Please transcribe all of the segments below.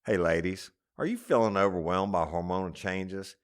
Hey ladies, are you feeling overwhelmed by hormonal changes?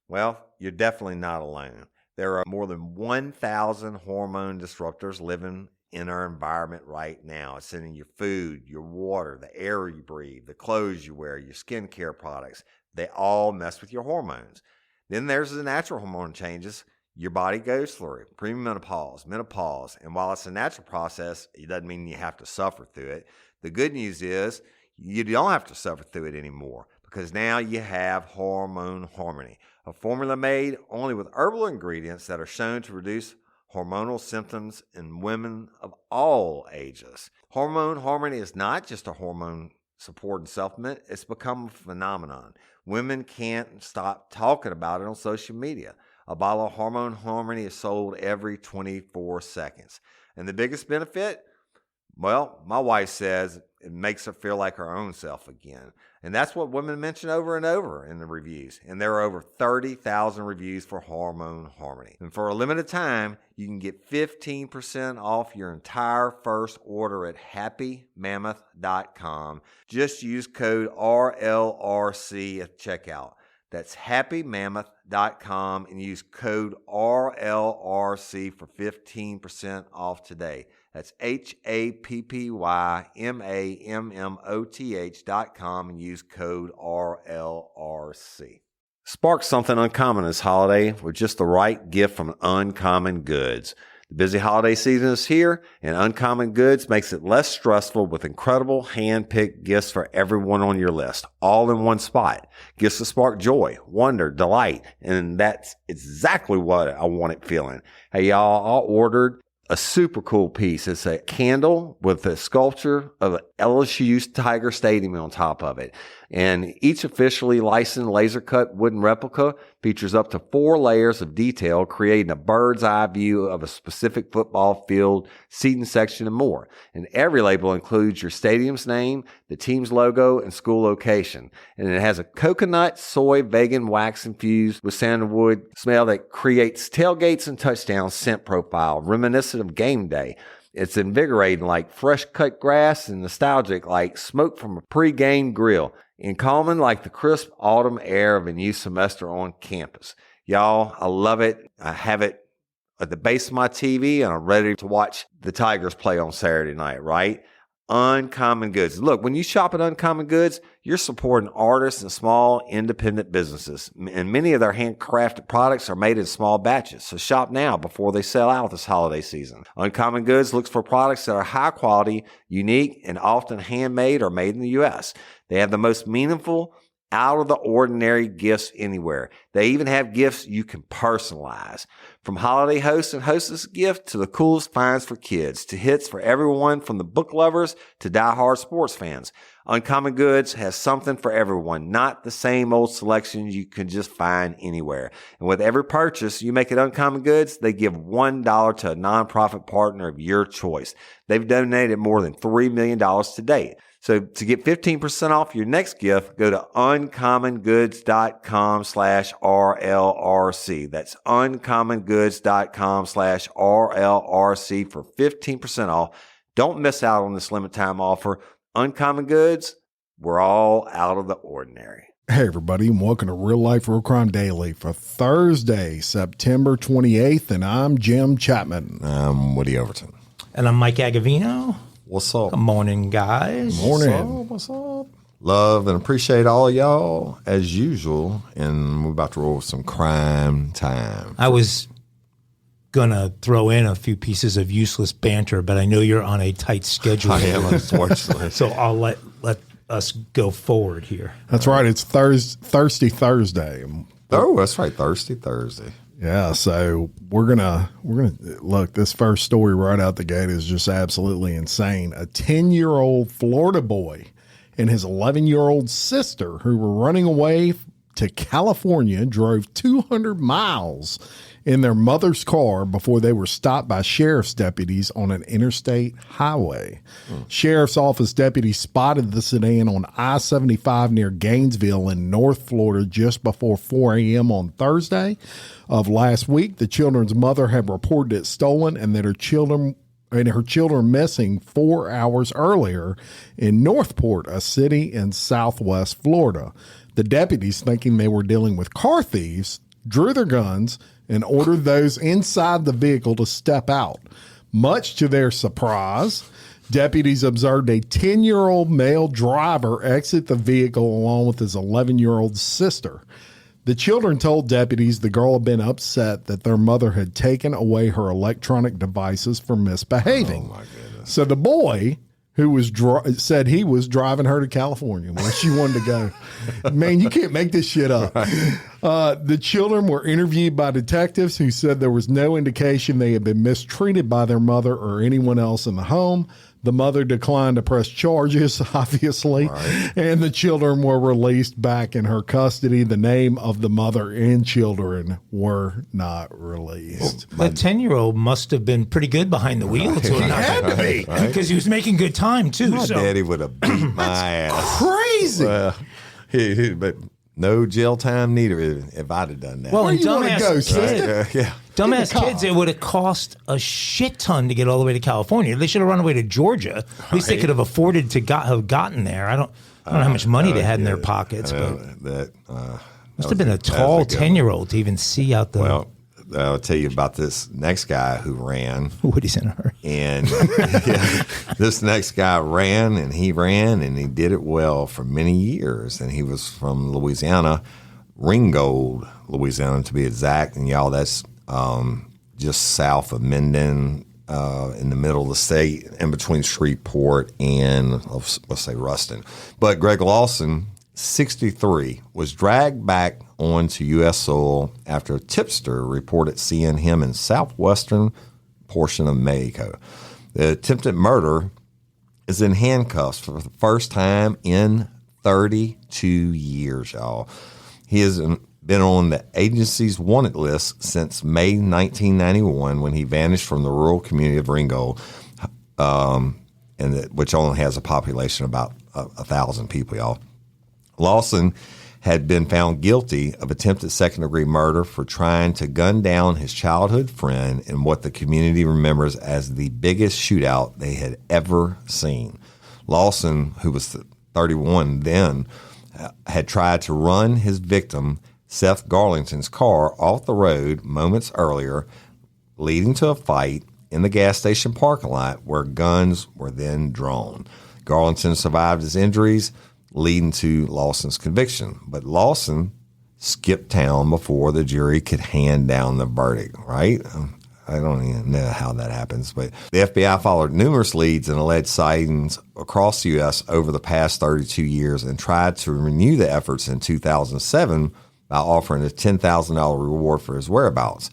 Well, you're definitely not alone. There are more than 1,000 hormone disruptors living in our environment right now. It's in your food, your water, the air you breathe, the clothes you wear, your skincare products. They all mess with your hormones. Then there's the natural hormone changes your body goes through, premenopause, menopause. And while it's a natural process, it doesn't mean you have to suffer through it. The good news is you don't have to suffer through it anymore because now you have Hormone Harmony, a formula made only with herbal ingredients that are shown to reduce hormonal symptoms in women of all ages. Hormone Harmony is not just a hormone supporting supplement, it's become a phenomenon. Women can't stop talking about it on social media. A bottle of Hormone Harmony is sold every 24 seconds. And the biggest benefit? Well, my wife says it makes her feel like her own self again. And that's what women mention over and over in the reviews. And there are over 30,000 reviews for Hormone Harmony. And for a limited time, you can get 15% off your entire first order at happymammoth.com. Just use code RLRC at checkout. That's happymammoth.com and use code RLRC for 15% off today. That's happymammoth.com and use code RLRC. Spark something uncommon this holiday with just the right gift from Uncommon Goods. The busy holiday season is here, and Uncommon Goods makes it less stressful with incredible hand-picked gifts for everyone on your list, all in one spot. Gifts to spark joy, wonder, delight, and that's exactly what I wanted feeling. Hey, y'all, I ordered a super cool piece. It's a candle with a sculpture of an LSU Tiger Stadium on top of it. And each officially licensed laser cut wooden replica features up to 4 layers of detail, creating a bird's eye view of a specific football field, seating section, and more. And every label includes your stadium's name, the team's logo, and school location. And it has a coconut, soy, vegan wax infused with sandalwood smell that creates tailgates and touchdown scent profile, reminiscent of game day. It's invigorating like fresh cut grass and nostalgic like smoke from a pre-game grill, and calming like the crisp autumn air of a new semester on campus. Y'all, I love it. I have it at the base of my TV, and I'm ready to watch the Tigers play on Saturday night, right? Uncommon Goods. Look, when you shop at Uncommon Goods, you're supporting artists and small independent businesses. And many of their handcrafted products are made in small batches. So shop now before they sell out this holiday season. Uncommon Goods looks for products that are high quality, unique, and often handmade or made in the U.S. They have the most meaningful, out of the ordinary gifts anywhere. They even have gifts you can personalize. From holiday host and hostess gift to the coolest finds for kids to hits for everyone from the book lovers to diehard sports fans. Uncommon Goods has something for everyone, not the same old selections you can just find anywhere. And with every purchase you make at Uncommon Goods, they give $1 to a nonprofit partner of your choice. They've donated more than $3 million to date. So to get 15% off your next gift, go to uncommongoods.com/RLRC. That's uncommongoods.com/RLRC for 15% off. Don't miss out on this limited time offer. Uncommon Goods, we're all out of the ordinary. Hey everybody, and welcome to Real Life Real Crime Daily for Thursday, September 28th, and I'm Jim Chapman. I'm Woody Overton. And I'm Mike Agovino. What's up? Good morning, guys. Morning. What's up? Love and appreciate all y'all as usual, and we're about to roll some crime time. I was going to throw in a few pieces of useless banter, but I know you're on a tight schedule. I am, unfortunately. So I'll let us go forward here. That's right. It's Thirsty Thursday. Oh, that's right. Thirsty Thursday. Yeah, so we're gonna look. This first story right out the gate is just absolutely insane. A 10-year-old Florida boy and his 11-year-old sister, who were running away to California, drove 200 miles in their mother's car before they were stopped by sheriff's deputies on an interstate highway. Sheriff's office deputies spotted the sedan on I-75 near Gainesville in North Florida just before 4 a.m. on Thursday of last week. The children's mother had reported it stolen and that her children and her children missing 4 hours earlier in Northport, a city in southwest Florida. The deputies, thinking they were dealing with car thieves, drew their guns and ordered those inside the vehicle to step out. Much to their surprise, deputies observed a 10-year-old male driver exit the vehicle along with his 11-year-old sister. The children told deputies the girl had been upset that their mother had taken away her electronic devices for misbehaving. Oh, my goodness. So the boy, who was said he was driving her to California where she wanted to go. Man, you can't make this shit up. Right. The children were interviewed by detectives who said there was no indication they had been mistreated by their mother or anyone else in the home. The mother declined to press charges, obviously, right. And the children were released back in her custody. The name of the mother and children were not released. Well, the 10-year-old must have been pretty good behind the wheel. He had to be. Because he was making good time, too. My daddy would have beat my ass. Crazy. Well, but no jail time needed if I'd have done that. Well, and yeah. Dumbass kids, it would have cost a shit ton to get all the way to California. They should have run away to Georgia. At least they could have afforded to have gotten there. I don't know how much money they had in their pockets, but must have been a tall 10-year-old to even see out the. Well, I'll tell you about this next guy who ran. Woody's in a hurry. And this next guy ran, and he did it well for many years. And he was from Louisiana, Ringgold, Louisiana, to be exact. And y'all, that's just south of Minden, in the middle of the state, in between Shreveport and, let's say, Ruston. But Greg Lawson, 63, was dragged back onto U.S. soil after a tipster reported seeing him in southwestern portion of Mexico. The attempted murder is in handcuffs for the first time in 32 years, y'all. He has been on the agency's wanted list since May 1991 when he vanished from the rural community of Ringgold, which only has a population of about 1,000 people, y'all. Lawson had been found guilty of attempted second-degree murder for trying to gun down his childhood friend in what the community remembers as the biggest shootout they had ever seen. Lawson, who was 31 then, had tried to run his victim, Seth Garlington's car, off the road moments earlier, leading to a fight in the gas station parking lot where guns were then drawn. Garlington survived his injuries, leading to Lawson's conviction. But Lawson skipped town before the jury could hand down the verdict, right? I don't even know how that happens. But the FBI followed numerous leads and alleged sightings across the U.S. over the past 32 years and tried to renew the efforts in 2007 by offering a $10,000 reward for his whereabouts.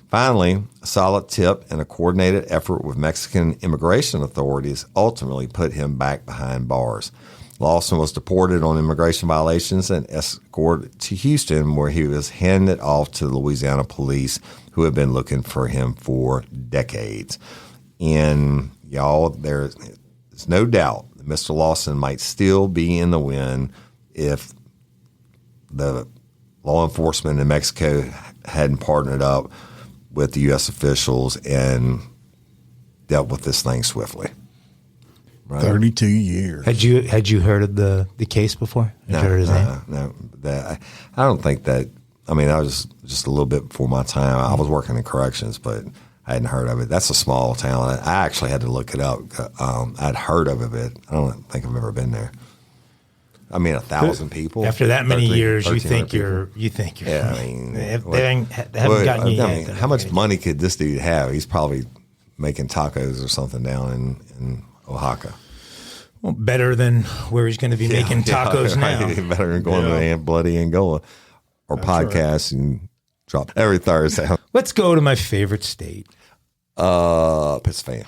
Finally, a solid tip and a coordinated effort with Mexican immigration authorities ultimately put him back behind bars. Lawson was deported on immigration violations and escorted to Houston, where he was handed off to the Louisiana police, who have been looking for him for decades. And y'all, there's no doubt that Mr. Lawson might still be in the wind if the law enforcement in Mexico hadn't partnered up with the U.S. officials and dealt with this thing swiftly. Right. 32 years. Had you heard of the case before? No, I don't think that. I mean, I was just a little bit before my time. I was working in corrections, but I hadn't heard of it. That's a small town. I actually had to look it up. I'd heard of it. I don't think I've ever been there. I mean, 1,000 people. After that many years, you think you're. Yeah, I mean, they haven't gotten you yet. How much money could this dude have? He's probably making tacos or something down in Oaxaca. Well, better than where he's going to be making tacos now. Right. Better than going to bloody Angola or podcast and drop every Thursday. Let's go to my favorite state. Pennsylvania.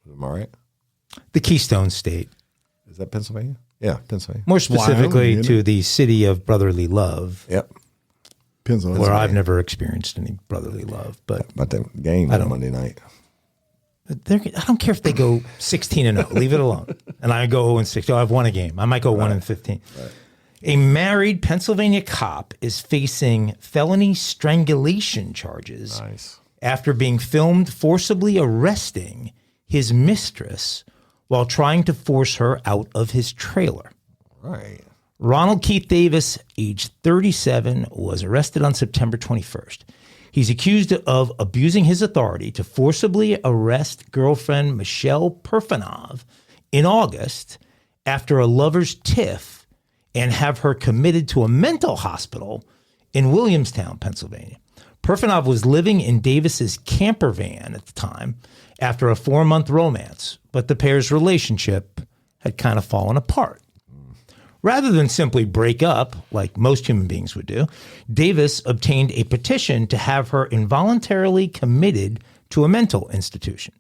Am I right? The Keystone State. Is that Pennsylvania? Yeah, Pennsylvania. More specifically to the city of brotherly love. Yep. Pennsylvania. Where I've never experienced any brotherly love. But about the game on Monday night. I don't care if they go 16-0. Leave it alone. And I go 0-6. I've won a game. I might go 1-15. Right. A married Pennsylvania cop is facing felony strangulation charges after being filmed forcibly arresting his mistress while trying to force her out of his trailer. Right. Ronald Keith Davis, age 37, was arrested on September 21st. He's accused of abusing his authority to forcibly arrest girlfriend Michelle Perfanov in August after a lover's tiff and have her committed to a mental hospital in Williamstown, Pennsylvania. Perfanov was living in Davis's camper van at the time after a 4-month romance, but the pair's relationship had kind of fallen apart. Rather than simply break up, like most human beings would do, Davis obtained a petition to have her involuntarily committed to a mental institution.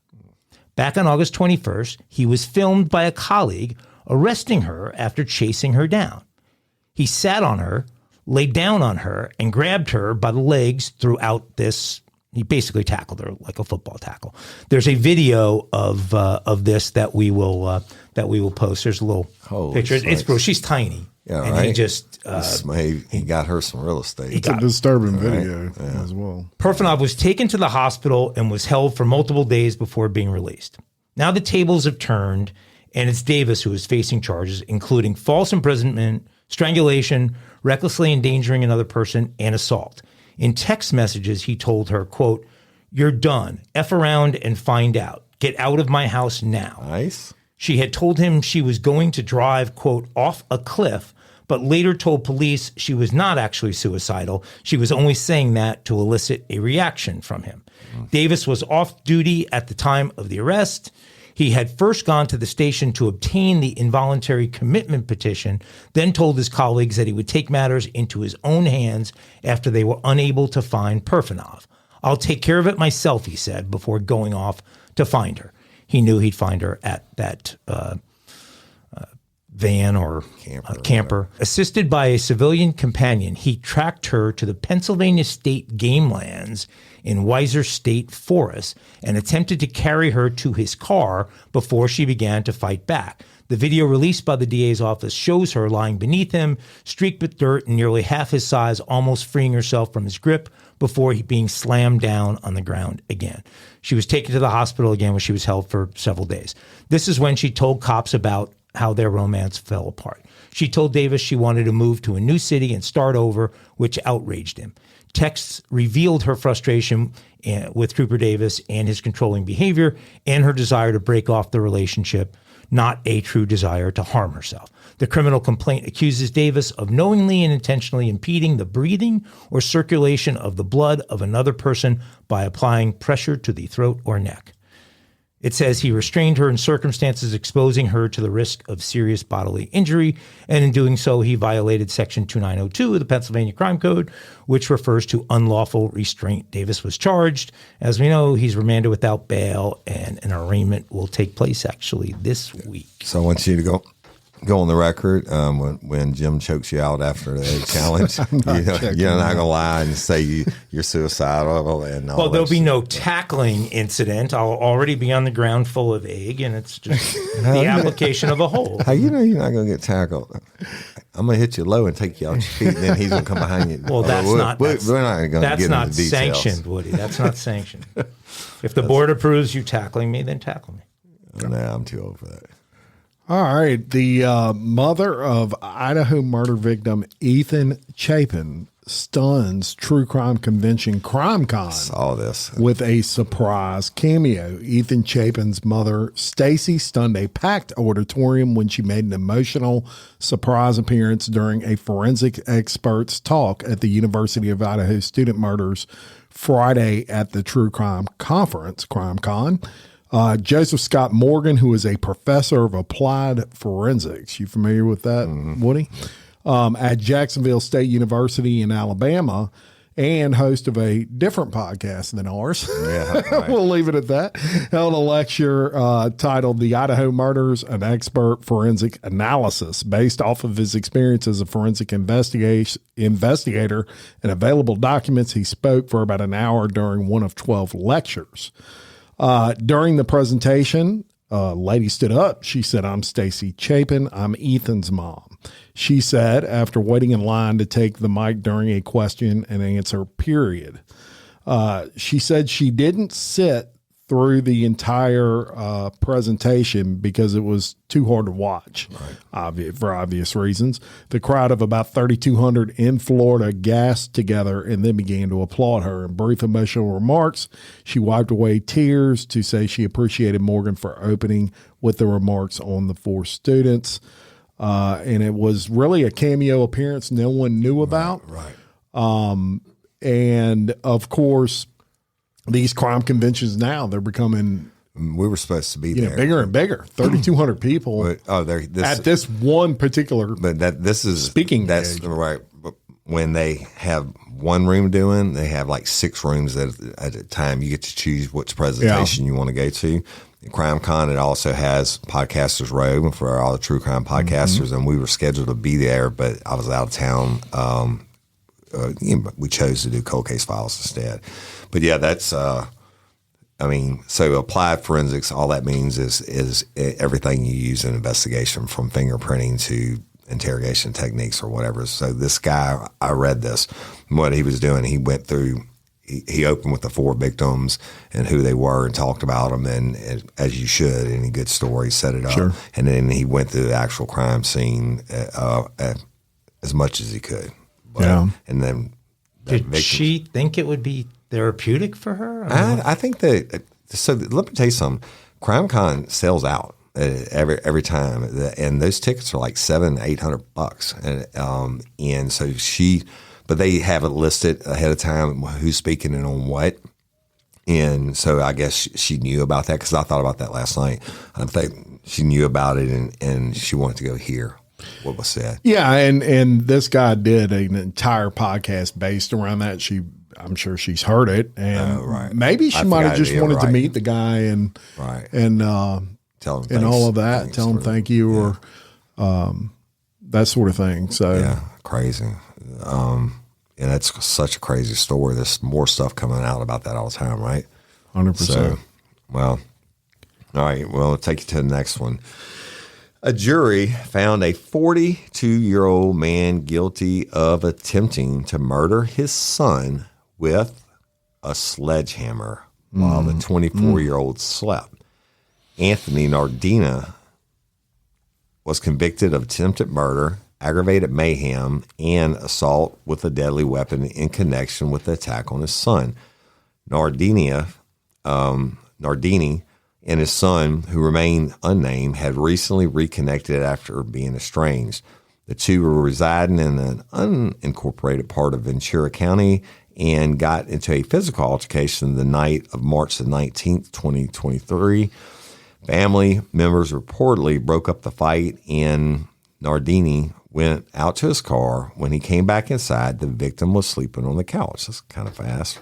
Back on August 21st, he was filmed by a colleague arresting her after chasing her down. He sat on her, laid down on her, and grabbed her by the legs throughout this. He basically tackled her like a football tackle. There's a video of this that we will post. There's a little picture. It's gross. She's tiny. Yeah, and right. he just he got her some real estate. It's a disturbing video as well. Perfanov was taken to the hospital and was held for multiple days before being released. Now the tables have turned, and it's Davis who is facing charges, including false imprisonment, strangulation, recklessly endangering another person, and assault. In text messages, he told her, quote, "You're done. F around and find out. Get out of my house now." Nice. She had told him she was going to drive, quote, "off a cliff," but later told police she was not actually suicidal. She was only saying that to elicit a reaction from him. Davis was off duty at the time of the arrest. He had first gone to the station to obtain the involuntary commitment petition, then told his colleagues that he would take matters into his own hands after they were unable to find Perfanov. "I'll take care of it myself," he said, before going off to find her. He knew he'd find her at that van or camper. Assisted by a civilian companion, he tracked her to the Pennsylvania State Game Lands in Weiser State Forest and attempted to carry her to his car before she began to fight back. The video released by the DA's office shows her lying beneath him, streaked with dirt and nearly half his size, almost freeing herself from his grip before being slammed down on the ground again. She was taken to the hospital again, where she was held for several days. This is when she told cops about how their romance fell apart. She told Davis she wanted to move to a new city and start over, which outraged him. Texts revealed her frustration with Trooper Davis and his controlling behavior and her desire to break off the relationship, not a true desire to harm herself. The criminal complaint accuses Davis of knowingly and intentionally impeding the breathing or circulation of the blood of another person by applying pressure to the throat or neck. It says he restrained her in circumstances exposing her to the risk of serious bodily injury, and in doing so, he violated Section 2902 of the Pennsylvania Crime Code, which refers to unlawful restraint. Davis was charged. As we know, he's remanded without bail, and an arraignment will take place actually this week. So I want you to go on the record when Jim chokes you out after the egg challenge. You're not going to lie and say you're suicidal. And all there'll be no tackling incident. I'll already be on the ground full of egg, and it's just the application of a hold. How you know you're not going to get tackled? I'm going to hit you low and take you out your feet, and then he's going to come behind you. Well, that's not going to get into the details. Sanctioned, Woody. That's not sanctioned. If the board approves you tackling me, then tackle me. No, I'm too old for that. All right. The mother of Idaho murder victim Ethan Chapin stuns true crime convention CrimeCon. Saw this with a surprise cameo. Ethan Chapin's mother, Stacy, stunned a packed auditorium when she made an emotional surprise appearance during a forensic experts talk at the University of Idaho Student Murders Friday at the True Crime Conference, CrimeCon. Joseph Scott Morgan, who is a professor of applied forensics. You familiar with that, Woody? At Jacksonville State University in Alabama, and host of a different podcast than ours. Yeah, right. We'll leave it at that. Held a lecture titled The Idaho Murders, an Expert Forensic Analysis, based off of his experience as a forensic investigator and available documents. He spoke for about an hour during one of 12 lectures. During the presentation, a lady stood up. She said, "I'm Stacy Chapin. I'm Ethan's mom." She said, after waiting in line to take the mic during a question and answer period. She said she didn't sit through the entire presentation because it was too hard to watch, for obvious reasons. The crowd of about 3,200 in Florida gasped together and then began to applaud her. In brief emotional remarks, she wiped away tears to say she appreciated Morgan for opening with the remarks on the 4 students. And it was really a cameo appearance no one knew about. And, of course, these crime conventions now, they're becoming, we were supposed to be there, bigger and bigger. 3,200 people at this one particular. But this is speaking. That's gig. right. But when they have one room doing, they have like 6 rooms at a time. You get to choose which presentation you want to go to. CrimeCon, it also has Podcasters Row for all the true crime podcasters, and we were scheduled to be there, but I was out of town. We chose to do cold case files instead. But yeah, that's, so applied forensics, all that means is everything you use in investigation, from fingerprinting to interrogation techniques or whatever. So this guy, I read this, what he was doing, he went through, he opened with the 4 victims and who they were and talked about them, and as you should, any good story, set it up. Sure. And then he went through the actual crime scene as much as he could. And then did she think it would be therapeutic for her? I think that. So let me tell you something. CrimeCon sells out every time, and those tickets are like $700-800, and so but they have it listed ahead of time who's speaking and on what. And so I guess she knew about that, because I thought about that last night. I think she knew about it, and she wanted to go hear what was said. Yeah, and this guy did an entire podcast based around that. I'm sure she's heard it, and maybe she might have just wanted to meet the guy and tell him and all of that, tell him thank you, or that sort of thing. So yeah, crazy. And that's such a crazy story. There's more stuff coming out about that all the time, right? 100%. So, well, all right. Well, I'll take you to the next one. A jury found a 42-year-old man guilty of attempting to murder his son with a sledgehammer while the 24-year-old slept. Anthony Nardina was convicted of attempted murder, aggravated mayhem, and assault with a deadly weapon in connection with the attack on his son. Nardini and his son, who remained unnamed, had recently reconnected after being estranged. The two were residing in an unincorporated part of Ventura County and got into a physical altercation the night of March the 19th, 2023. Family members reportedly broke up the fight, and Nardini went out to his car. When he came back inside, the victim was sleeping on the couch. That's kind of fast.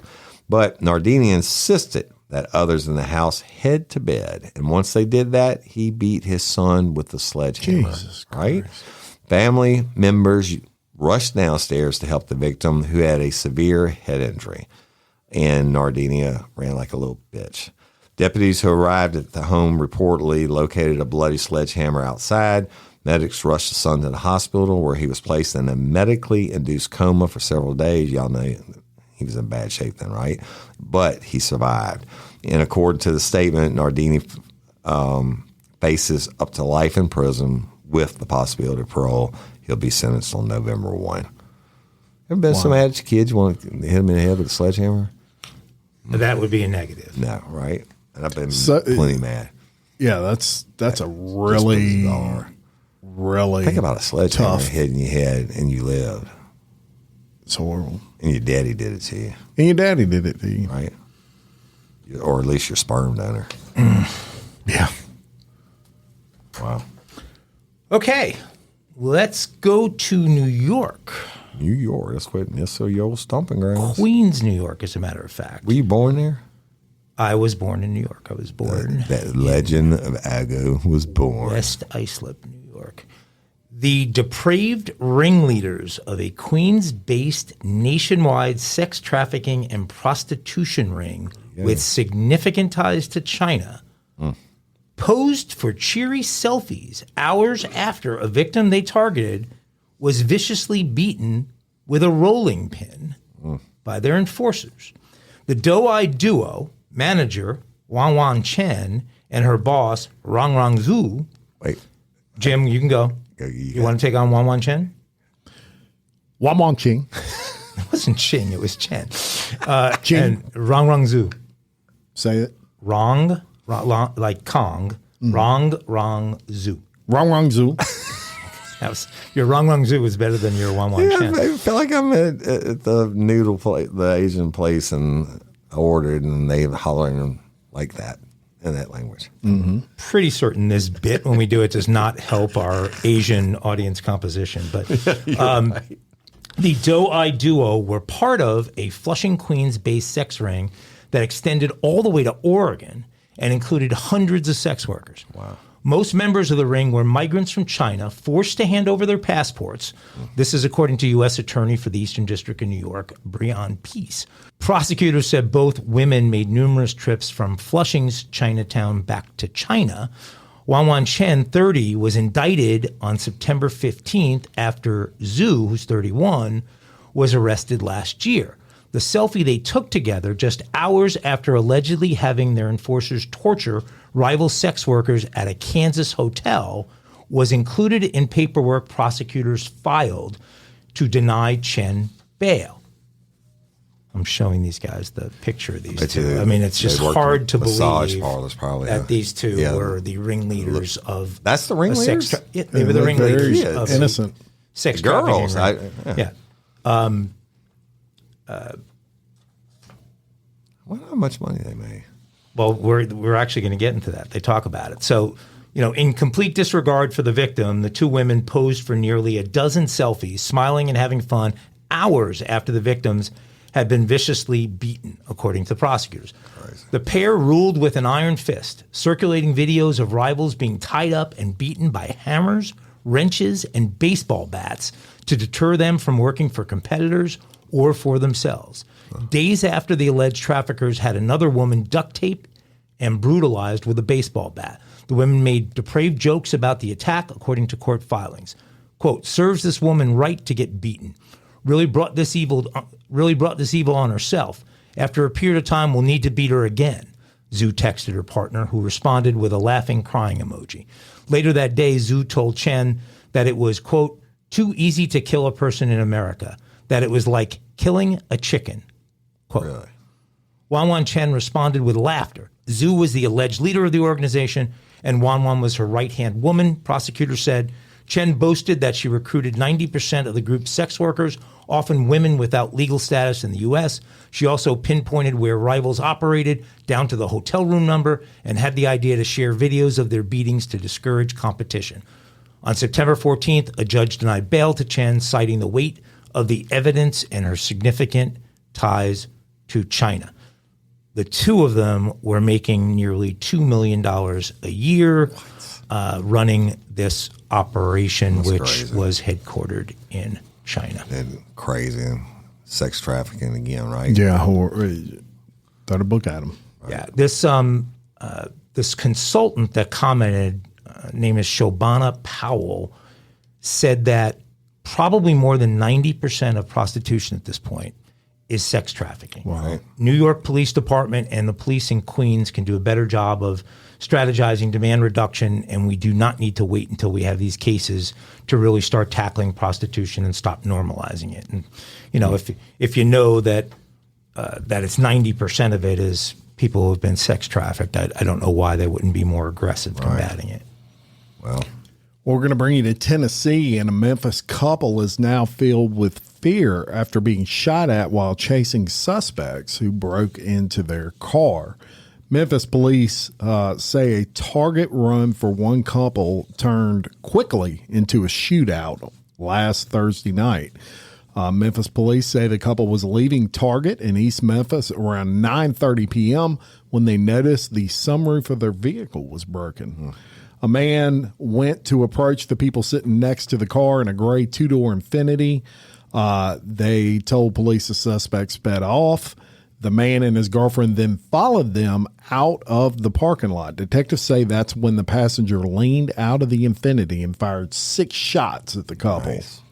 But Nardini insisted that others in the house head to bed. And once they did that, he beat his son with the sledgehammer. Jesus right? Christ. Family members rushed downstairs to help the victim, who had a severe head injury. And Nardini ran like a little bitch. Deputies who arrived at the home reportedly located a bloody sledgehammer outside. Medics rushed the son to the hospital, where he was placed in a medically induced coma for several days. Y'all know he was in bad shape then, right? But he survived. And according to the statement, Nardini faces up to life in prison with the possibility of parole. He'll be sentenced on November 1. Ever been so mad at your kids you want to hit him in the head with a sledgehammer? That would be a negative. No, right? And I've been plenty mad. Yeah, that's a really think about a sledgehammer tough. hitting your head and you lived. It's horrible. And your daddy did it to you. And your daddy did it to you. Right? Or at least your sperm donor. Yeah. Wow. Okay, let's go to New York. New York. That's so your old stomping grounds. Queens, New York, as a matter of fact. Were you born there? I was born in New York. I was born That legend of Ago was born. West Islip, New York. The depraved ringleaders of a Queens-based nationwide sex trafficking and prostitution ring with significant ties to China posed for cheery selfies hours after a victim they targeted was viciously beaten with a rolling pin by their enforcers. The doe-eyed duo, manager Wan Chen and her boss, Rong Zhu. Wait. Jim, you can go. You want to take on Wan Chen? Wan Ching. It wasn't Ching, it was Chen. Ching. And Rong Zhu. Say it. Wrong, like Kong. Rong Zhu. Wrong Zoo. Your Rong Zhu was better than your Wan Chen. I feel like I'm at the noodle place, the Asian place, and I ordered, and they hollering like that in that language. Pretty certain this bit, when we do it, does not help our Asian audience composition. But the Doe-Eye Duo were part of a Flushing, Queens-based sex ring that extended all the way to Oregon and included hundreds of sex workers. Wow. Most members of the ring were migrants from China forced to hand over their passports. This is according to U.S. Attorney for the Eastern District of New York, Breon Peace. Prosecutors said both women made numerous trips from Flushing's Chinatown back to China. Wan Chen, 30, was indicted on September 15th after Zhu, who's 31, was arrested last year. The selfie they took together just hours after allegedly having their enforcers torture rival sex workers at a Kansas hotel was included in paperwork prosecutors filed to deny Chen bail. I'm showing these guys the picture of these two. I mean, it's just hard to believe that these two were the ringleaders of. That's the ringleaders? They were the ringleaders of innocent sex girls. trafficking. Yeah. I wonder how much money they made. Well, we're actually going to get into that. They talk about it. So, in complete disregard for the victim, the two women posed for nearly a dozen selfies, smiling and having fun, hours after the victims had been viciously beaten, according to prosecutors. Crazy. The pair ruled with an iron fist, circulating videos of rivals being tied up and beaten by hammers, wrenches, and baseball bats to deter them from working for competitors or for themselves. Days after the alleged traffickers had another woman duct taped and brutalized with a baseball bat. The women made depraved jokes about the attack, according to court filings. Quote, serves this woman right to get beaten. Really brought this evil on herself. After a period of time, we'll need to beat her again. Zhu texted her partner, who responded with a laughing, crying emoji. Later that day, Zhu told Chen that it was, quote, too easy to kill a person in America, that it was like killing a chicken. Quote. Really? Wan Chen responded with laughter. Zhu was the alleged leader of the organization, and Wan was her right-hand woman, prosecutors said. Chen boasted that she recruited 90% of the group's sex workers, often women without legal status in the U.S. She also pinpointed where rivals operated, down to the hotel room number, and had the idea to share videos of their beatings to discourage competition. On September 14th, a judge denied bail to Chen, citing the weight of the evidence and her significant ties to China. The two of them were making nearly $2 million a year running this operation, which crazy. Was headquartered in China. And crazy. Sex trafficking again, right? Yeah. Throw the book at him. Right. Yeah. This consultant that commented, name is Shobana Powell, said that probably more than 90% of prostitution at this point is sex trafficking. Wow. New York Police Department and the police in Queens can do a better job of strategizing demand reduction, and we do not need to wait until we have these cases to really start tackling prostitution and stop normalizing it. And if you know that it's 90% of it is people who have been sex trafficked, I don't know why they wouldn't be more aggressive combating it. Well, we're going to bring you to Tennessee, and a Memphis couple is now filled with fear after being shot at while chasing suspects who broke into their car. Memphis police say a target run for one couple turned quickly into a shootout last Thursday night. Memphis police say the couple was leaving Target in East Memphis around 9:30 p.m. when they noticed the sunroof of their vehicle was broken. A man went to approach the people sitting next to the car in a gray two-door Infiniti. They told police the suspect sped off. The man and his girlfriend then followed them out of the parking lot. Detectives say that's when the passenger leaned out of the Infiniti and fired 6 shots at the couple. Nice.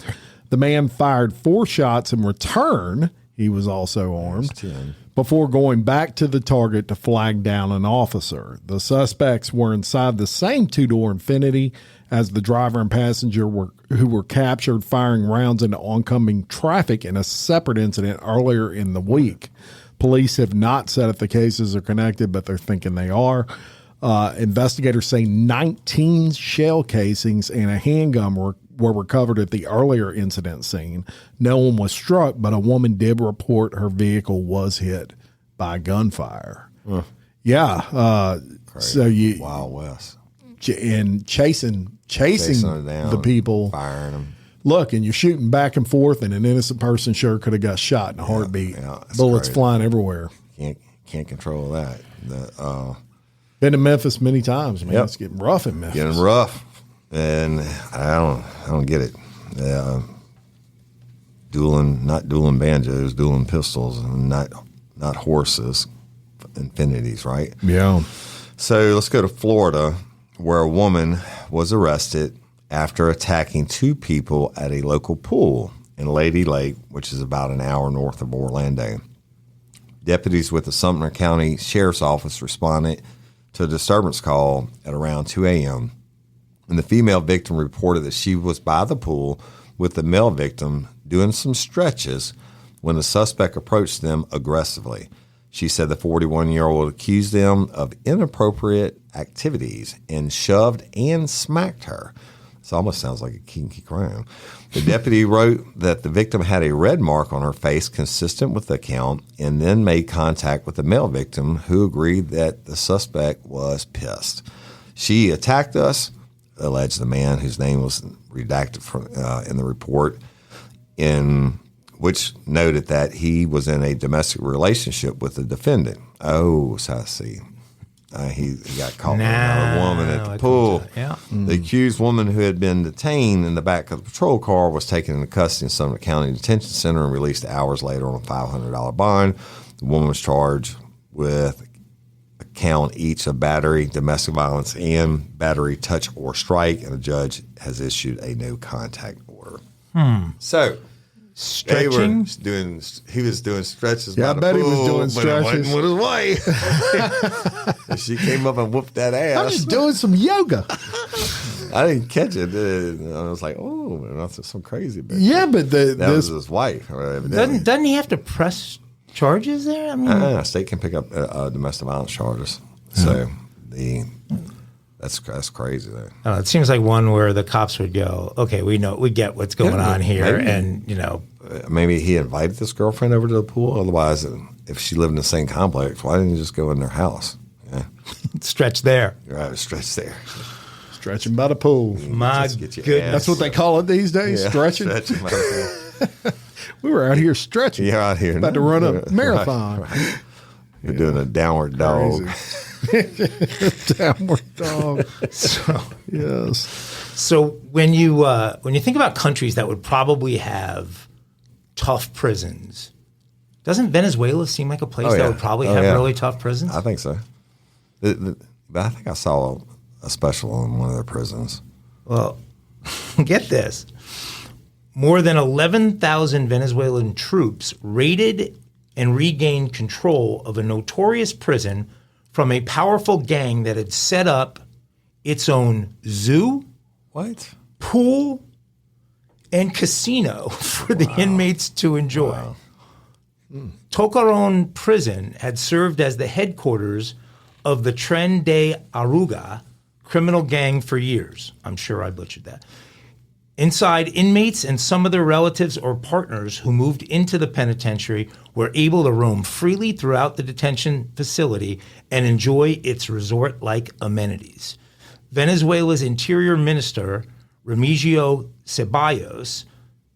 The man fired 4 shots in return. He was also armed. 10. Before going back to the target to flag down an officer. The suspects were inside the same two-door Infiniti as the driver and passenger who were captured firing rounds into oncoming traffic in a separate incident earlier in the week. Police have not said if the cases are connected, but they're thinking they are. Investigators say 19 shell casings and a handgun were recovered at the earlier incident scene. No one was struck, but a woman did report her vehicle was hit by gunfire. Yeah. So you Wild West. And chasing Her down, the people. firing them. Look, and you're shooting back and forth, and an innocent person sure could have got shot in a heartbeat. Bullets crazy. flying everywhere. Can't control that. Been to Memphis many times, man. Yep. It's getting rough in Memphis. Getting rough, and I don't get it. Not dueling banjos, dueling pistols, and not horses, Infinities, right? Yeah. So let's go to Florida, where a woman was arrested after attacking two people at a local pool in Lady Lake, which is about an hour north of Orlando. Deputies with the Sumter County Sheriff's Office responded to a disturbance call at around 2 a.m. And the female victim reported that she was by the pool with the male victim doing some stretches when the suspect approached them aggressively. She said the 41-year-old accused them of inappropriate activities and shoved and smacked her. This almost sounds like a kinky crime. The deputy wrote that the victim had a red mark on her face consistent with the account and then made contact with the male victim, who agreed that the suspect was pissed. She attacked us, alleged the man whose name was redacted in the report, in which noted that he was in a domestic relationship with the defendant. Oh, so I see. He got caught with another woman at the pool. Yeah. The accused woman, who had been detained in the back of the patrol car, was taken into custody in Sumter County Detention Center and released hours later on a $500 bond. The woman was charged with a count each of battery, domestic violence, and battery, touch, or strike, and the judge has issued a no contact order. So Stretching? He was doing stretches. Yeah, by I bet the he was pool, doing but it stretches. wasn't with his wife. And she came up and whooped that ass. I'm just doing some yoga. I didn't catch it. I was like, oh, man, that's some crazy bitch. Yeah, but That was his wife. Doesn't he have to press charges there? I mean, State can pick up domestic violence charges. So that's crazy there. it seems like one where the cops would go, okay, we get what's going on here, maybe. and Maybe he invited this girlfriend over to the pool. Otherwise, if she lived in the same complex, why didn't he just go in their house? Yeah, stretch there. right, stretch there. Stretching by the pool. My Just get your goodness. That's what they call it these days, stretching. Stretching by the pool. We were out here stretching. You're out here About to run a marathon. Right. You're doing a downward dog. Downward dog. So, Yes. so when you think about countries that would probably have tough prisons, doesn't Venezuela seem like a place that would probably have really tough prisons? I think so. But I think I saw a special in one of their prisons. Well, get this. More than 11,000 Venezuelan troops raided and regained control of a notorious prison from a powerful gang that had set up its own zoo, What? pool, and casino for the inmates to enjoy. Wow. Tocaron Prison had served as the headquarters of the Tren de Aruga criminal gang for years. I'm sure I butchered that. Inside, inmates and some of their relatives or partners who moved into the penitentiary were able to roam freely throughout the detention facility and enjoy its resort-like amenities. Venezuela's Interior Minister, Remigio Ceballos,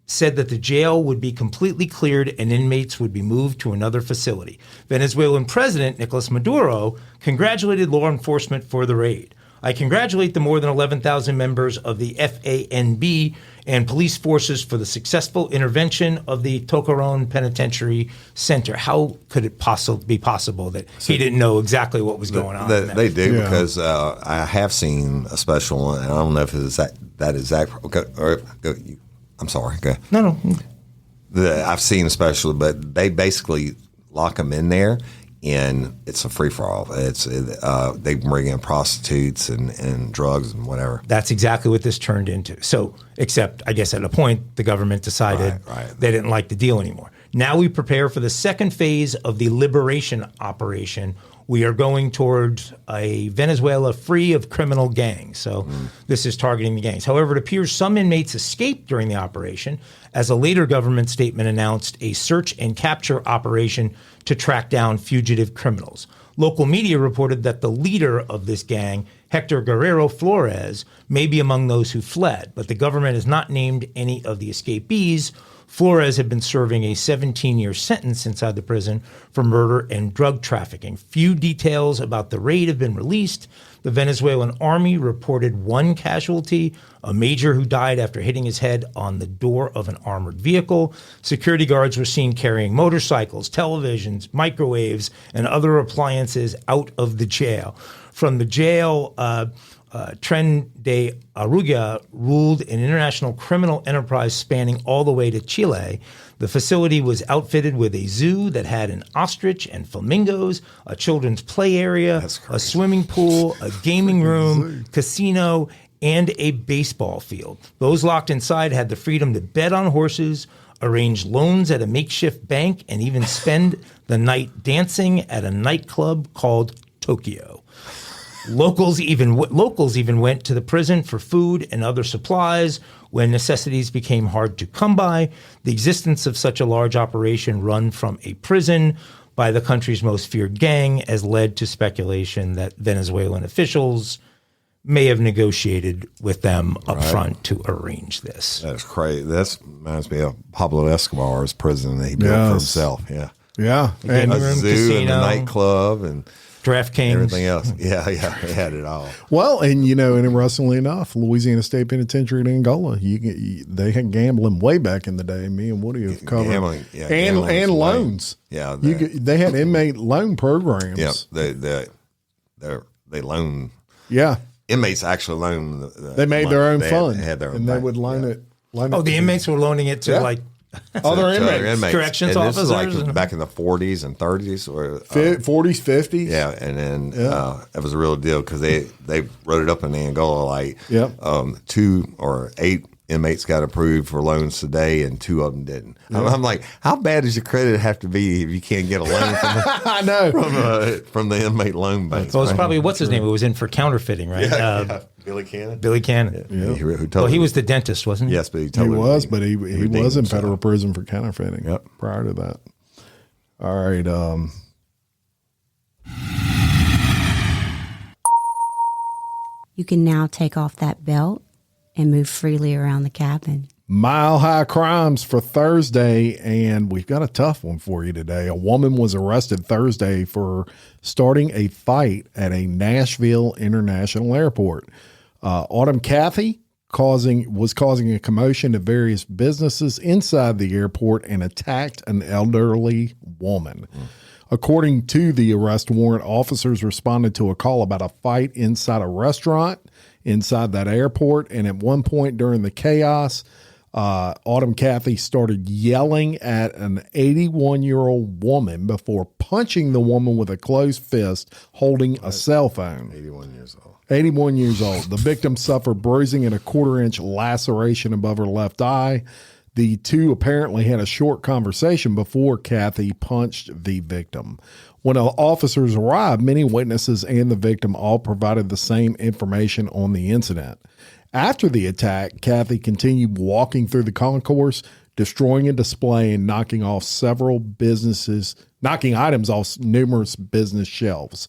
said that the jail would be completely cleared and inmates would be moved to another facility. Venezuelan President Nicolas Maduro congratulated law enforcement for the raid. I congratulate the more than 11,000 members of the FANB and police forces for the successful intervention of the Tocaron Penitentiary Center. How could it be possible that he didn't know exactly what was going on? They do, Yeah. because I have seen a special, and I don't know if it's that exact. Okay, I'm sorry. Go ahead. No. I've seen especially, but they basically lock them in there, and it's a free for all. It's they bring in prostitutes and drugs and whatever. That's exactly what this turned into. So, except I guess at a point the government decided they didn't like the deal anymore. Now we prepare for the second phase of the liberation operation. We are going towards a Venezuela free of criminal gangs. So this is targeting the gangs. However, it appears some inmates escaped during the operation, as a later government statement announced a search and capture operation to track down fugitive criminals. Local media reported that the leader of this gang, Hector Guerrero Flores, may be among those who fled, but the government has not named any of the escapees. Flores had been serving a 17-year sentence inside the prison for murder and drug trafficking. Few details about the raid have been released. The Venezuelan army reported one casualty, a major who died after hitting his head on the door of an armored vehicle. Security guards were seen carrying motorcycles, televisions, microwaves, and other appliances out of the jail. From the jail, Tren de Arugula ruled an international criminal enterprise spanning all the way to Chile. The facility was outfitted with a zoo that had an ostrich and flamingos, a children's play area, a swimming pool, a gaming room, casino, and a baseball field. Those locked inside had the freedom to bet on horses, arrange loans at a makeshift bank, and even spend the night dancing at a nightclub called Tokyo. Locals even went to the prison for food and other supplies when necessities became hard to come by. The existence of such a large operation run from a prison by the country's most feared gang has led to speculation that Venezuelan officials may have negotiated with them up front to arrange this. That's crazy. That reminds me of Pablo Escobar's prison that he built for himself. Yeah. Yeah. And a room, zoo casino, and a nightclub and DraftKings, everything else. Yeah, they had it all. Well, and interestingly enough, Louisiana State Penitentiary in Angola, they had gambling way back in the day. Me and Woody have covered Gambling, and loans. Yeah, they had inmate loan programs. Yeah, they loan. Yeah, inmates actually loan. They made their own fund, had their own and they would loan it. The inmates were loaning it to like other inmates. Corrections and officers. This is like back in the 40s and 30s or 40s, 50s. Yeah, and then it was a real deal because they wrote it up in Angola like 2 or 8 inmates got approved for loans today, and 2 of them didn't. Yeah. I'm like, how bad does your credit have to be if you can't get a loan from the inmate loan bank? Well, it's probably what's his name? It was in for counterfeiting, right? Yeah. Billy Cannon. Billy Cannon. Yeah. He was the dentist, wasn't he? Yes, but he was in federal prison for counterfeiting. Yep. Prior to that. All right. You can now take off that belt and move freely around the cabin. Mile High Crimes for Thursday, and we've got a tough one for you today. A woman was arrested Thursday for starting a fight at a Nashville International Airport. Autumn Cathy was causing a commotion to various businesses inside the airport and attacked an elderly woman. According to the arrest warrant, officers responded to a call about a fight inside a restaurant inside that airport, and at one point during the chaos, Autumn Cathy started yelling at an 81-year-old woman before punching the woman with a closed fist holding a cell phone. 81 years old. 81 years old. The victim suffered bruising and a 1/4-inch laceration above her left eye. The two apparently had a short conversation before Cathy punched the victim. When officers arrived, many witnesses and the victim all provided the same information on the incident. After the attack, Cathy continued walking through the concourse, destroying a display and knocking items off numerous business shelves.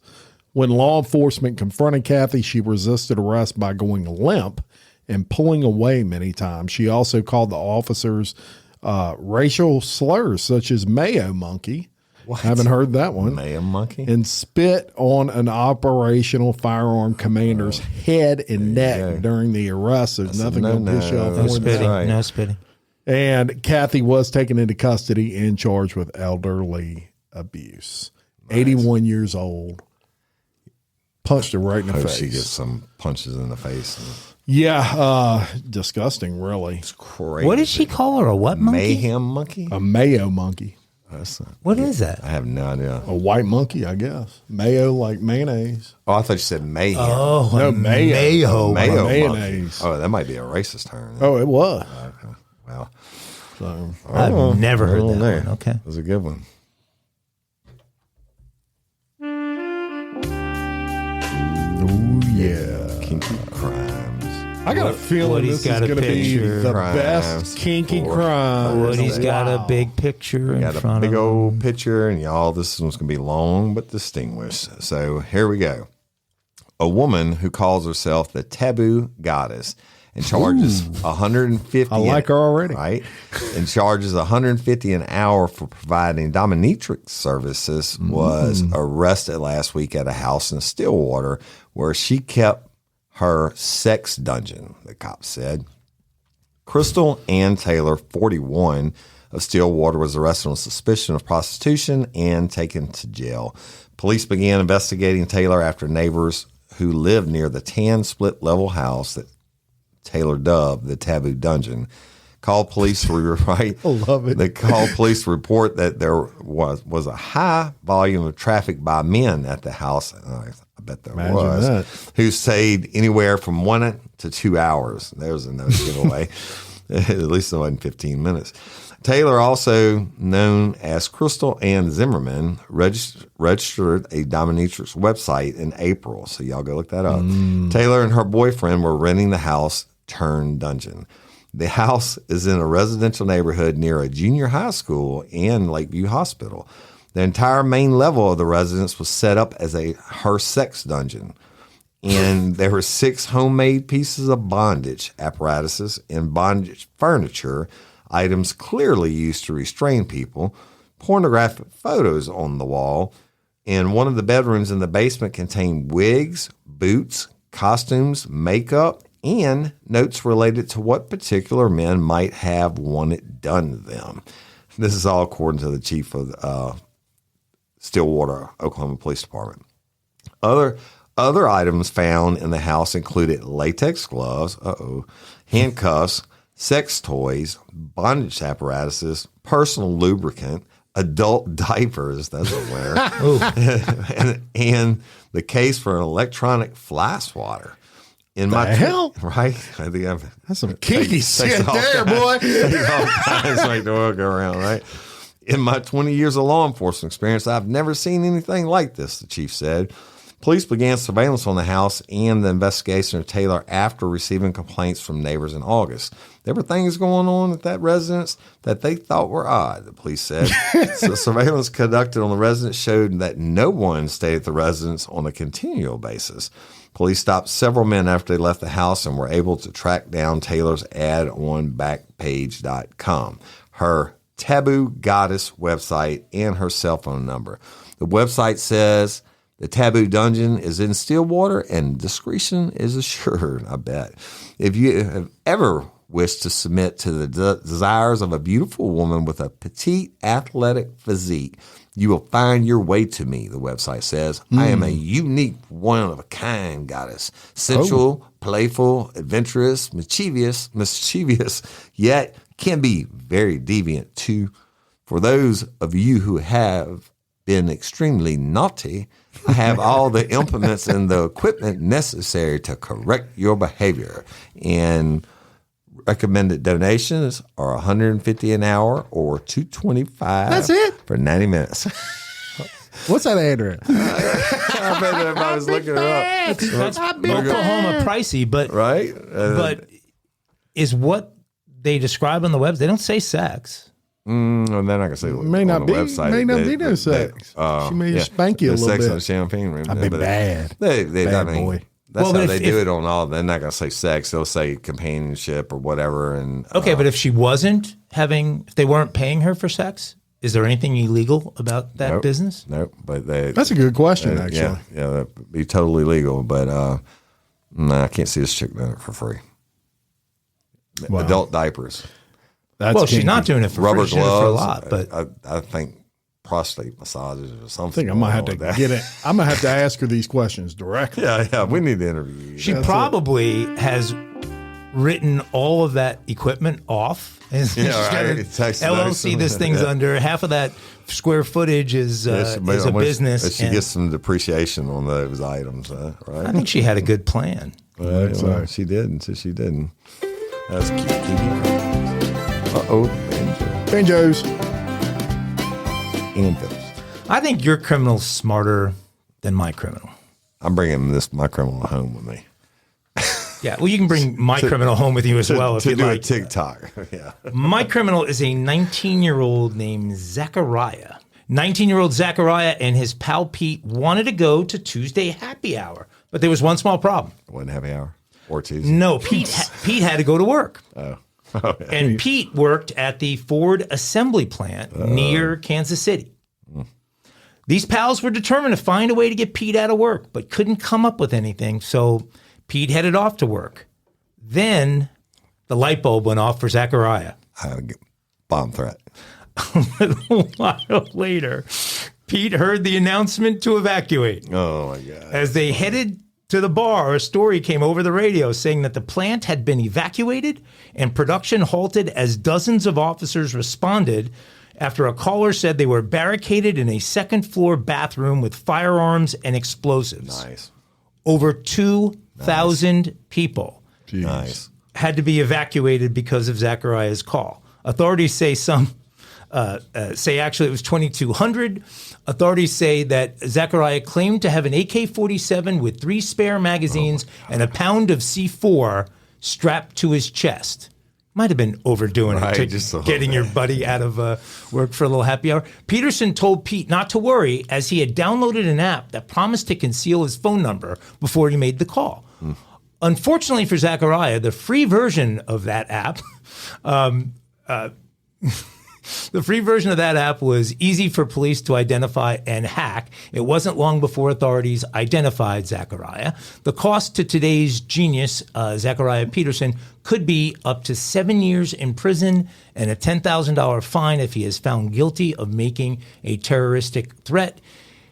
When law enforcement confronted Cathy, she resisted arrest by going limp and pulling away many times. She also called the officers racial slurs such as Mayo Monkey. What? Haven't heard that one. Mayo Monkey? And spit on an operational firearm commander's head and neck during the arrest. There's nothing going to piss you off. No spitting. And Cathy was taken into custody and charged with elderly abuse. Nice. 81 years old. Punched her right in the face. She gets some punches in the face. Yeah, disgusting, really. It's crazy. What did she call her? A what monkey? Mayhem monkey? A mayo monkey. What is that? I have no idea. A white monkey, I guess. Mayo like mayonnaise. Oh, I thought you said mayhem. Oh, No, mayo. Mayo mayonnaise. monkey. Oh, that might be a racist term. Oh, it was. Okay. Well, So, I've never heard that there. one. Okay. That was a good one. oh, yeah. Kinky Crimes. I got a feeling Woody's this is got a going to be picture. the Crimes best kinky for- crime. Woody's got a big picture in Got a front big of him. old picture, and y'all, this one's going to be long but distinguished. So here we go. A woman who calls herself the Taboo Goddess and charges 150. I like her already. Right? And charges 150 an hour for providing dominatrix services was arrested last week at a house in Stillwater where she kept her sex dungeon, the cops said. Crystal Ann Taylor, 41, of Stillwater, was arrested on suspicion of prostitution and taken to jail. Police began investigating Taylor after neighbors who lived near the tan split-level house that Taylor dubbed the Taboo Dungeon called police to right. I love it. They called police to report that there was a high volume of traffic by men at the house. I bet there Imagine was. that. Who stayed anywhere from 1 to 2 hours. There's another giveaway. At least it wasn't 15 minutes. Taylor, also known as Crystal Ann Zimmerman, registered a dominatrix website in April. So y'all go look that up. Taylor and her boyfriend were renting the house turned dungeon. The house is in a residential neighborhood near a junior high school and Lakeview Hospital. The entire main level of the residence was set up as her sex dungeon. And there were 6 homemade pieces of bondage apparatuses and bondage furniture, items clearly used to restrain people, pornographic photos on the wall, and one of the bedrooms in the basement contained wigs, boots, costumes, makeup, and notes related to what particular men might have wanted done to them. This is all according to the chief of Stillwater, Oklahoma Police Department. Other items found in the house included latex gloves, handcuffs, sex toys, bondage apparatuses, personal lubricant, adult diapers, that's a wear, and the case for an electronic fly swatter. In The hell? Right? I think That's some kinky shit all there, boy. It's like the world go around, right? In my 20 years of law enforcement experience, I've never seen anything like this, the chief said. Police began surveillance on the house and the investigation of Taylor after receiving complaints from neighbors in August. There were things going on at that residence that they thought were odd, the police said. So surveillance conducted on the residence showed that no one stayed at the residence on a continual basis. Police stopped several men after they left the house and were able to track down Taylor's ad on Backpage.com, her Taboo Goddess website, and her cell phone number. The website says the Taboo Dungeon is in Stillwater and discretion is assured, I bet. If you have ever wished to submit to the desires of a beautiful woman with a petite athletic physique, you will find your way to me, the website says. I am a unique, one-of-a-kind goddess. Sensual, playful, adventurous, mischievous, yet can be very deviant too. For those of you who have been extremely naughty, I have all the implements and the equipment necessary to correct your behavior. And recommended donations are $150 an hour or $225. That's it? For 90 minutes. What's that address? I bet everybody's looking it up. That's Oklahoma pricey, but Right? but is what they describe on the webs? They don't say sex. And they're not gonna say May on not the be. website. May not be no sex. She may spank you a little sex bit. on the champagne room. I'd be But bad. I Bad mean, boy. That's Well, how but they if- do it on all. They're not gonna say sex. They'll say companionship or whatever. And Okay, but if she wasn't if they weren't paying her for sex, is there anything illegal about that business? Nope. But they. That's a good question, actually. Yeah, that'd be totally legal. But I can't see this chick doing it for free. Wow. Adult diapers. That's Well, she's kinky. not doing it for Rubber free. She's doing it for a gloves. lot, but I think prostate massages or something. I think I might have to get it. I'm gonna have to ask her these questions directly. Yeah, we need to interview you. she probably has written all of that equipment off. And she's got a LLC this thing's under. Half of that square footage is a business. She gets some depreciation on those items, right? I think she had a good plan. Well, she didn't. So she didn't. That's cute. Uh-oh. Banjos. Anvils. I think your criminal's smarter than my criminal. I'm bringing my criminal home with me. Yeah, well, you can bring my criminal home with you as well if you'd like. To do a TikTok. Yeah. My criminal is a 19-year-old named Zachariah. 19-year-old Zachariah and his pal Pete wanted to go to Tuesday happy hour, but there was one small problem. It wasn't happy hour or Tuesday? No, Pete had to go to work. Oh, yeah. And Pete worked at the Ford assembly plant near Kansas City. These pals were determined to find a way to get Pete out of work, but couldn't come up with anything, so Pete headed off to work. Then the light bulb went off for Zachariah. Bomb threat. A little while later, Pete heard the announcement to evacuate. Oh, my God. As they headed to the bar, a story came over the radio saying that the plant had been evacuated and production halted as dozens of officers responded after a caller said they were barricaded in a second-floor bathroom with firearms and explosives. Nice. Over 2,000 people had to be evacuated because of Zachariah's call. Authorities say actually it was 2,200. Authorities say that Zachariah claimed to have an AK-47 with 3 spare magazines and a pound of C4 strapped to his chest. Might have been overdoing it, getting your buddy out of work for a little happy hour. Peterson told Pete not to worry, as he had downloaded an app that promised to conceal his phone number before he made the call. Unfortunately for Zachariah, the free version of that app was easy for police to identify and hack. It wasn't long before authorities identified Zachariah. The cost to today's genius, Zachariah Peterson, could be up to 7 years in prison and a $10,000 fine if he is found guilty of making a terroristic threat.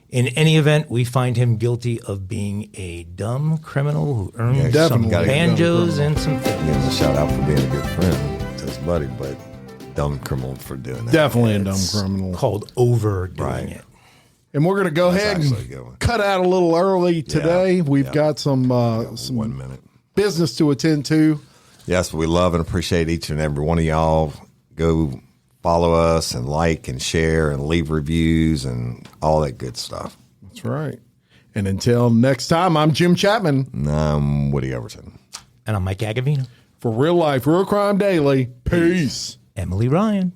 In any event, we find him guilty of being a dumb criminal who earned some banjos and some things. Give him a shout out for being a good friend to his buddy, but dumb criminal for doing that. Definitely a dumb criminal. Called overdoing it. And we're going to go ahead and cut out a little early today. We've got some 1 minute business to attend to. Yes, we love and appreciate each and every one of y'all. Go follow us and like and share and leave reviews and all that good stuff. That's right. And until next time, I'm Jim Chapman. And I'm Woody Overton. And I'm Mike Agovino. For Real Life, Real Crime Daily, peace. Emily Ryan.